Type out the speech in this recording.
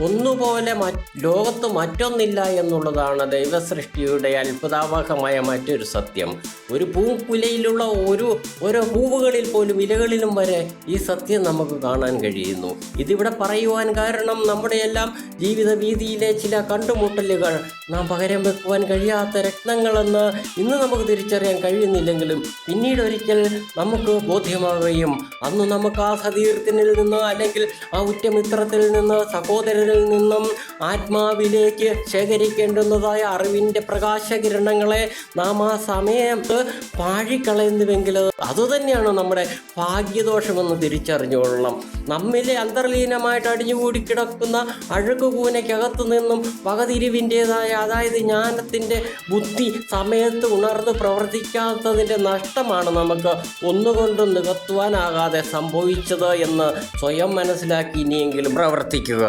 ഒന്നുപോലെ ലോകത്ത് മറ്റൊന്നില്ല എന്നുള്ളതാണ് ദൈവസൃഷ്ടിയുടെ അത്ഭുതാവഹമായ മറ്റൊരു സത്യം. ഒരു പൂക്കുലയിലുള്ള ഓരോ പൂവുകളിൽ പോലും ഇലകളിലും വരെ ഈ സത്യം നമുക്ക് കാണാൻ കഴിയുന്നു. ഇതിവിടെ പറയുവാൻ കാരണം നമ്മുടെ എല്ലാം ജീവിത വീതിയിലെ ചില കണ്ടുമുട്ടലുകൾ നാം പകരം വെക്കുവാൻ കഴിയാത്ത രത്നങ്ങളെന്ന് ഇന്ന് നമുക്ക് തിരിച്ചറിയാൻ കഴിയുന്നില്ലെങ്കിലും പിന്നീട് ഒരിക്കൽ നമുക്ക് ബോധ്യമാവുകയും അന്ന് നമുക്ക് ആ സതീർത്ഥനിൽ നിന്ന് അല്ലെങ്കിൽ ആ ഉറ്റമിത്രത്തിൽ നിന്ന് സഹോദരനിൽ നിന്നും ആത്മാവിലേക്ക് ശേഖരിക്കേണ്ടുന്നതായ അറിവിൻ്റെ പ്രകാശകിരണങ്ങളെ നാം ആ സമയത്ത് പാഴിക്കളയുന്നുവെങ്കിൽ അതുതന്നെയാണ് നമ്മുടെ ഭാഗ്യദോഷമെന്ന് തിരിച്ചറിഞ്ഞുകൊള്ളണം. നമ്മിലെ അന്തർലീനമായിട്ട് അടിഞ്ഞുകൂടി കിടക്കുന്ന അഴുകുകൂനയ്ക്കകത്തു നിന്നും വകതിരിവിൻ്റേതായ, അതായത് ജ്ഞാനത്തിൻ്റെ ബുദ്ധി സമയത്ത് ഉണർന്ന് പ്രവർത്തിക്കാത്തതിൻ്റെ നഷ്ടമാണ് നമുക്ക് ഒന്നുകൊണ്ടും നികത്തുവാനാകാതെ സംഭവിച്ചത് എന്ന് സ്വയം മനസ്സിലാക്കി ഇനിയെങ്കിലും പ്രവർത്തിക്കുക.